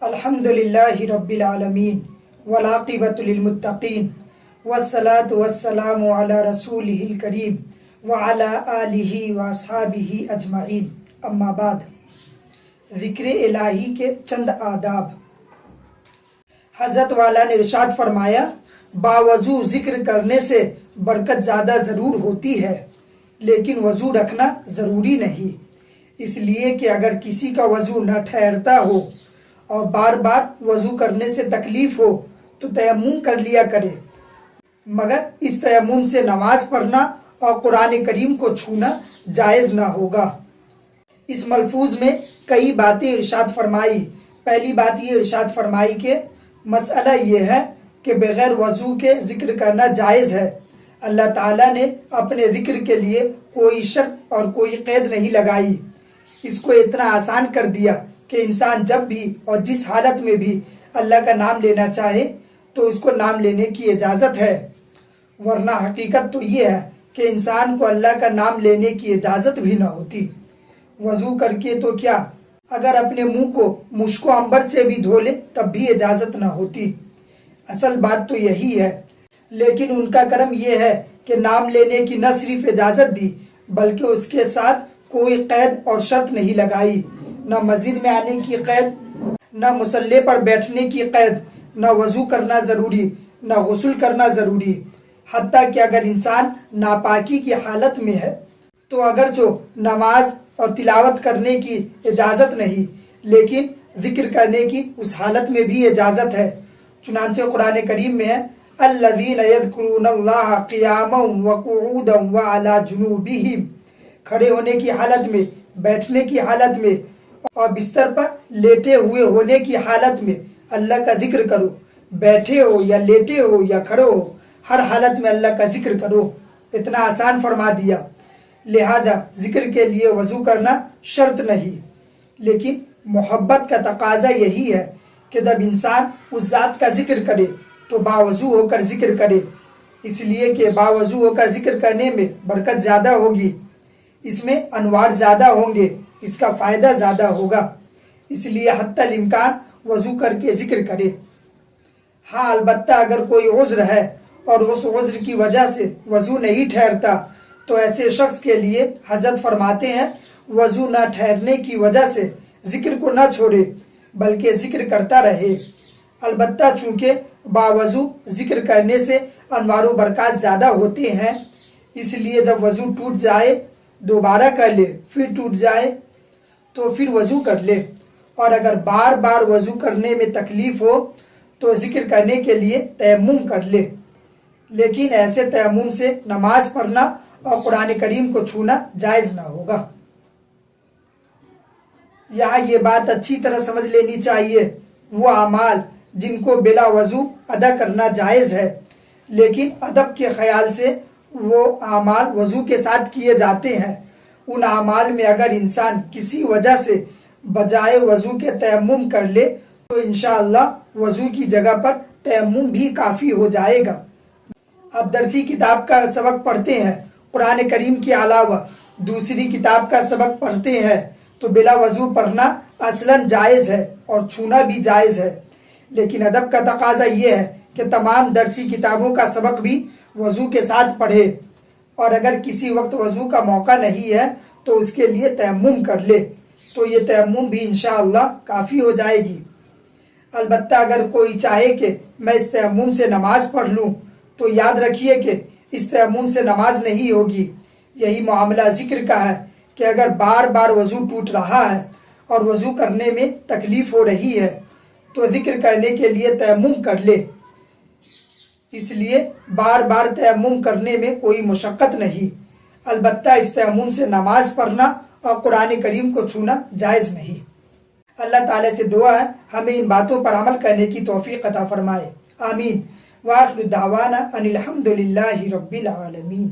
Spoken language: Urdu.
الحمدللہ رب العالمین والعاقبۃ للمتقین والصلاۃ والسلام علی رسولہ الکریم وعلی آلہ واصحابہ اجمعین، اما بعد۔ ذکر الہی کے چند آداب۔ حضرت والا نے ارشاد فرمایا، باوضو ذکر کرنے سے برکت زیادہ ضرور ہوتی ہے، لیکن وضو رکھنا ضروری نہیں، اس لیے کہ اگر کسی کا وضو نہ ٹھہرتا ہو اور بار بار وضو کرنے سے تکلیف ہو تو تیمم کر لیا کرے، مگر اس تیمم سے نماز پڑھنا اور قرآن کریم کو چھونا جائز نہ ہوگا۔ اس ملفوظ میں کئی باتیں ارشاد فرمائی۔ پہلی بات یہ ارشاد فرمائی کہ مسئلہ یہ ہے کہ بغیر وضو کے ذکر کرنا جائز ہے۔ اللہ تعالیٰ نے اپنے ذکر کے لیے کوئی شرط اور کوئی قید نہیں لگائی، اس کو اتنا آسان کر دیا کہ انسان جب بھی اور جس حالت میں بھی اللہ کا نام لینا چاہے تو اس کو نام لینے کی اجازت ہے، ورنہ حقیقت تو یہ ہے کہ انسان کو اللہ کا نام لینے کی اجازت بھی نہ ہوتی۔ وضو کر کے تو کیا، اگر اپنے منہ کو مشک و عنبر سے بھی دھو لے تب بھی اجازت نہ ہوتی۔ اصل بات تو یہی ہے، لیکن ان کا کرم یہ ہے کہ نام لینے کی نہ صرف اجازت دی بلکہ اس کے ساتھ کوئی قید اور شرط نہیں لگائی، نہ مسجد میں آنے کی قید، نہ مصلی پر بیٹھنے کی قید، نہ وضو کرنا ضروری، نہ غسل کرنا ضروری۔ حتیٰ کہ اگر انسان ناپاکی کی حالت میں ہے تو اگرچہ نماز اور تلاوت کرنے کی اجازت نہیں، لیکن ذکر کرنے کی اس حالت میں بھی اجازت ہے۔ چنانچہ قرآن کریم میں ہے، الذین یذکرون اللہ قیاما وقعودا وعلی جنوبہم، کھڑے ہونے کی حالت میں، بیٹھنے کی حالت میں اور بستر پر لیٹے ہوئے ہونے کی حالت میں اللہ کا ذکر کرو۔ بیٹھے ہو یا لیٹے ہو یا کھڑے ہو، ہر حالت میں اللہ کا ذکر کرو۔ اتنا آسان فرما دیا، لہذا ذکر کے لیے وضو کرنا شرط نہیں، لیکن محبت کا تقاضا یہی ہے کہ جب انسان اس ذات کا ذکر کرے تو باوضو ہو کر ذکر کرے، اس لیے کہ باوضو ہو کر ذکر کرنے میں برکت زیادہ ہوگی، اس میں انوار زیادہ ہوں گے، اس کا فائدہ زیادہ ہوگا، اس لیے حتی الامکان وضو کر کے ذکر کرے۔ ہاں البتہ اگر کوئی عذر ہے اور اس عذر کی وجہ سے وضو نہیں ٹھہرتا تو ایسے شخص کے لیے حضرت فرماتے ہیں، وضو نہ ٹھہرنے کی وجہ سے ذکر کو نہ چھوڑے بلکہ ذکر کرتا رہے۔ البتہ چونکہ باوضو ذکر کرنے سے انوار و برکات زیادہ ہوتے ہیں، اس لیے جب وضو ٹوٹ جائے دوبارہ کر لے، پھر ٹوٹ جائے تو پھر وضو کر لے، اور اگر بار بار وضو کرنے میں تکلیف ہو تو ذکر کرنے کے لیے تیمم کر لے، لیکن ایسے تیمم سے نماز پڑھنا اور قرآن کریم کو چھونا جائز نہ ہوگا۔ یہاں یہ بات اچھی طرح سمجھ لینی چاہیے، وہ اعمال جن کو بلا وضو ادا کرنا جائز ہے لیکن ادب کے خیال سے وہ اعمال وضو کے ساتھ کیے جاتے ہیں، ان اعمال میں اگر انسان کسی وجہ سے بجائے وضو کے تیمم کر لے تو انشاءاللہ وضو کی جگہ پر تیمم بھی کافی ہو جائے گا۔ اب درسی کتاب کا سبق پڑھتے ہیں، قرآن کریم کے علاوہ دوسری کتاب کا سبق پڑھتے ہیں تو بلا وضو پڑھنا اصلاً جائز ہے اور چھونا بھی جائز ہے، لیکن ادب کا تقاضا یہ ہے کہ تمام درسی کتابوں کا سبق بھی وضو کے ساتھ پڑھے، اور اگر کسی وقت وضو کا موقع نہیں ہے تو اس کے لیے تیمم کر لے تو یہ تیمم بھی انشاءاللہ کافی ہو جائے گی۔ البتہ اگر کوئی چاہے کہ میں اس تیمم سے نماز پڑھ لوں تو یاد رکھیے کہ اس تیمم سے نماز نہیں ہوگی۔ یہی معاملہ ذکر کا ہے کہ اگر بار بار وضو ٹوٹ رہا ہے اور وضو کرنے میں تکلیف ہو رہی ہے تو ذکر کرنے کے لیے تیمم کر لے، اس لیے بار بار تیمم کرنے میں کوئی مشقت نہیں، البتہ اس تیمم سے نماز پڑھنا اور قرآن کریم کو چھونا جائز نہیں۔ اللہ تعالیٰ سے دعا ہے ہمیں ان باتوں پر عمل کرنے کی توفیق عطا فرمائے، آمین۔ وآخر دعوانا ان الحمدللہ رب العالمین۔